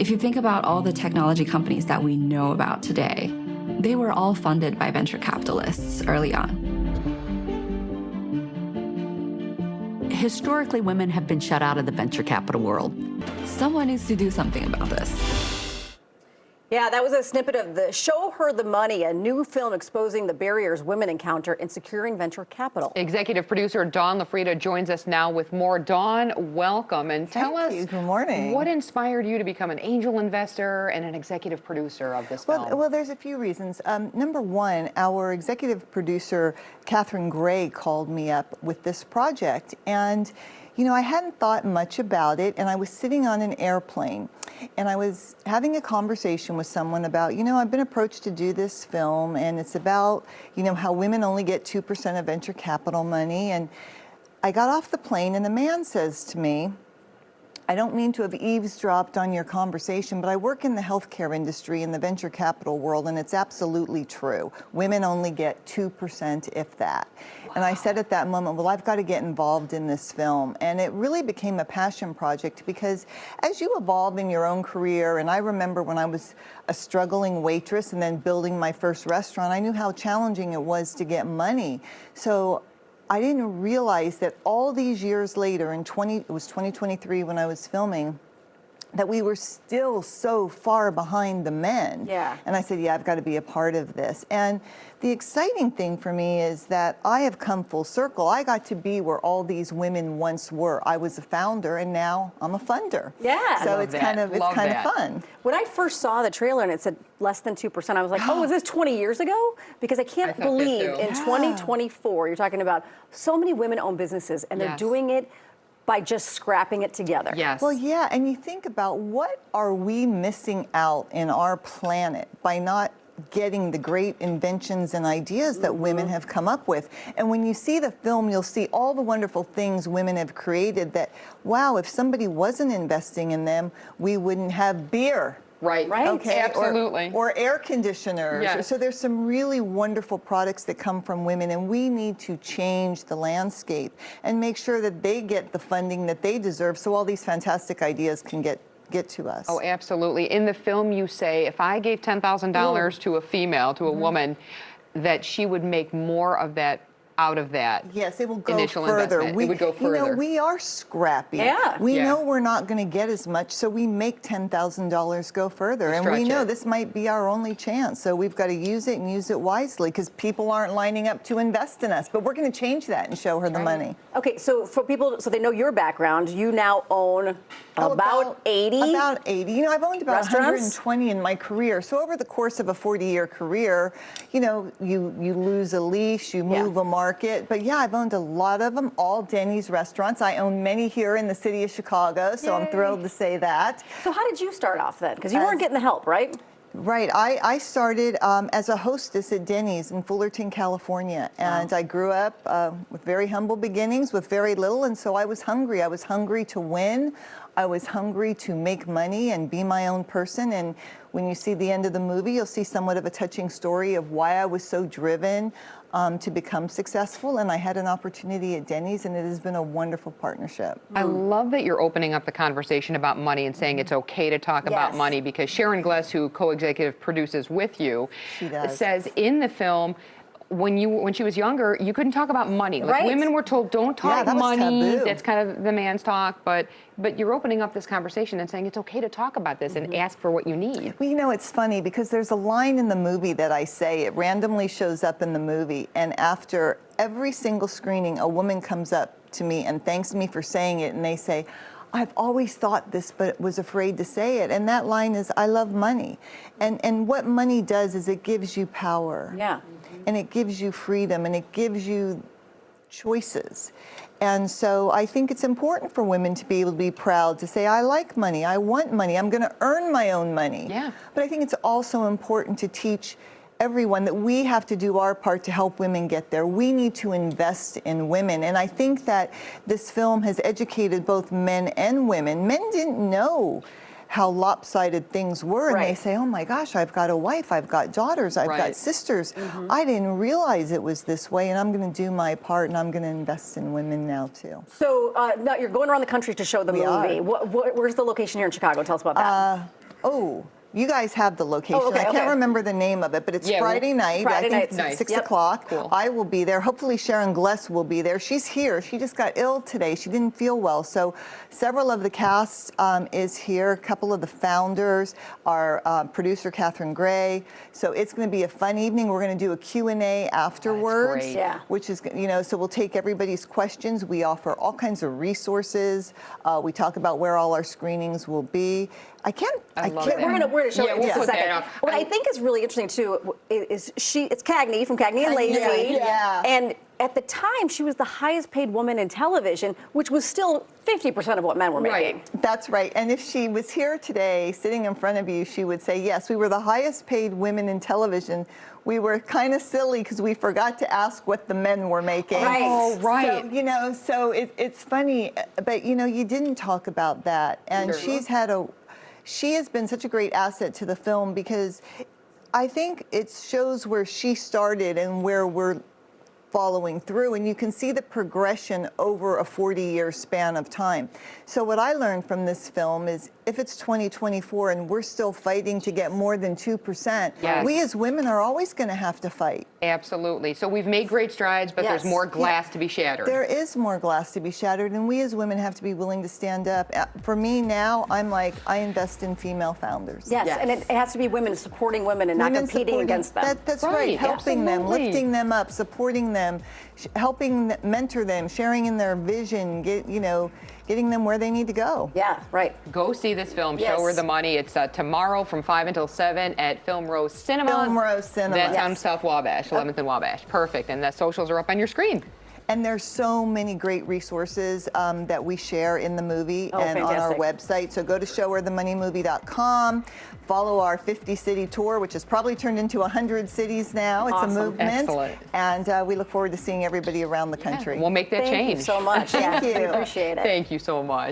If you think about all the technology companies that we know about today, they were all funded by venture capitalists early on. Historically, women have been shut out of the venture capital world. Someone needs to do something about this. Yeah, that was a snippet of the Show Her the Money, a new film exposing the barriers women encounter in securing venture capital. Executive producer Dawn LaFrida joins us now with more. Dawn, welcome, and tell us Good morning. What inspired you to become an angel investor and an executive producer of this film? Well, there's a few reasons. Number one, our executive producer, Catherine Gray, called me up with this project, and you know, I hadn't thought much about it, and I was sitting on an airplane, and I was having a conversation with someone about, you know, I've been approached to do this film, and it's about, you know, how women only get 2% of venture capital money. And I got off the plane, and the man says to me, I don't mean to have eavesdropped on your conversation, but I work in the healthcare industry in the venture capital world, and it's absolutely true. Women only get 2%, if that. Wow. And I said at that moment, well, I've got to get involved in this film. And it really became a passion project because as you evolve in your own career, and I remember when I was a struggling waitress and then building my first restaurant, I knew how challenging it was to get money. So I didn't realize that all these years later, it was 2023 when I was filming, that we were still so far behind the men. Yeah. And I said, yeah, I've got to be a part of this. And the exciting thing for me is that I have come full circle. I got to be where all these women once were. I was a founder, and now I'm a funder. Yeah. So it's kind of fun. When I first saw the trailer and it said less than 2%, I was like, oh, was this 20 years ago? Because I can't believe in 2024, you're talking about so many women-owned businesses, and they're doing it by just scrapping it together. Yes. Well, yeah, and you think about what are we missing out in our planet by not getting the great inventions and ideas that women have come up with. And when you see the film, you'll see all the wonderful things women have created that, wow, if somebody wasn't investing in them, we wouldn't have beer. Right. Okay. Absolutely. Or air conditioners. Yes. So there's some really wonderful products that come from women, and we need to change the landscape and make sure that they get the funding that they deserve so all these fantastic ideas can get to us. Oh, absolutely. In the film, you say, if I gave $10,000 to a female, to a woman, that she would make more of that out of that. Yes, it will go initial further. Investment. It would go further. You know, we are scrappy. Yeah. We know we're not going to get as much, so we make $10,000 go further. And we know this might be our only chance, so we've got to use it and use it wisely because people aren't lining up to invest in us. But we're going to change that and show her the money. Okay, so for people, so they know your background, you now own about 80? About 80. You know, I've owned about restaurants? 120 in my career. So over the course of a 40-year career, you know, you lose a leash, you move a market. But yeah, I've owned a lot of them, all Denny's restaurants. I own many here in the city of Chicago, so I'm thrilled to say that. So how did you start off then? Because you weren't getting the help, right? Right. I started as a hostess at Denny's in Fullerton, California. And I grew up with very humble beginnings, with very little. And so I was hungry. I was hungry to win. I was hungry to make money and be my own person. And when you see the end of the movie, you'll see somewhat of a touching story of why I was so driven to become successful. And I had an opportunity at Denny's, and it has been a wonderful partnership. I love that you're opening up the conversation about money and saying it's okay to talk about money, because Sharon Gless, who co-executive produces with you, says in the film, when she was younger, you couldn't talk about money. Like women were told, don't talk money. That's kind of the man's talk. But you're opening up this conversation and saying it's okay to talk about this and ask for what you need. Well, you know, it's funny because there's a line in the movie that I say, it randomly shows up in the movie. And after every single screening, a woman comes up to me and thanks me for saying it. And they say, I've always thought this, but was afraid to say it. And that line is, I love money. And what money does is it gives you power. Yeah. And it gives you freedom, and it gives you choices. And so I think it's important for women to be able to be proud to say, I like money, I want money, I'm going to earn my own money. Yeah. But I think it's also important to teach everyone that we have to do our part to help women get there. We need to invest in women. And I think that this film has educated both men and women. Men didn't know how lopsided things were, and they say, oh my gosh, I've got a wife, I've got daughters, I've got sisters. I didn't realize it was this way, and I'm going to do my part, and I'm going to invest in women now too. So now you're going around the country to show the movie. Where's the location here in Chicago? Tell us about that. Oh, you guys have the location. okay, I can't okay. remember the name of it, but it's Yeah, Friday night. Friday I think night. it's Nice. 6 Yep. o'clock. Cool. I will be there. Hopefully Sharon Gless will be there. She's here. She just got ill today. She didn't feel well. So several of the cast is here. A couple of the founders, our producer Catherine Gray. So it's going to be a fun evening. We're going to do a Q&A afterwards. great. Yeah. Which is, so we'll take everybody's questions. We offer all kinds of resources. We talk about where all our screenings will be. I love can't. that. We're gonna show Yeah, it in we'll just a put that second. up. What I think is really interesting too is it's Cagney from Cagney and Cagney, Lacey, yeah. and at the time she was the highest paid woman in television, which was still 50% of what men were making. Right. That's right. And if she was here today, sitting in front of you, she would say, yes, we were the highest paid women in television. We were kind of silly because we forgot to ask what the men were making. Right. Oh, right. So, so it's funny, but you didn't talk about that. And Sure. she has been such a great asset to the film because I think it shows where she started and where we're following through, and you can see the progression over a 40-year span of time. So what I learned from this film is if it's 2024 and we're still fighting to get more than 2%, Yes. we as women are always going to have to fight. Absolutely. So we've made great strides, but there's Yes. more glass to be shattered. There is more glass to be shattered, and we as women have to be willing to stand up. For me now, I invest in female founders. Yes, Yes. and it has to be women supporting women and not Women competing supporting- against them. That's Right, right. Helping them, absolutely. lifting them up, supporting them, helping mentor them, sharing in their vision, getting them where they need to go. Yeah, right. Go see this film, Yes. Show Her the Money. It's tomorrow from 5 until 7 at Film Rose Cinema. Film Rose Cinema. That's on Yes. South Wabash, 11th and Wabash. Perfect. And the socials are up on your screen. And there's so many great resources that we share in the movie and on our website. So go to showherthemoneymovie.com. Follow our 50-city tour, which has probably turned into 100 cities now. It's Awesome. a movement. Excellent. And we look forward to seeing everybody around the country. We'll make that Thank change. you so much. Thank Yeah, you. we appreciate it. Thank you so much.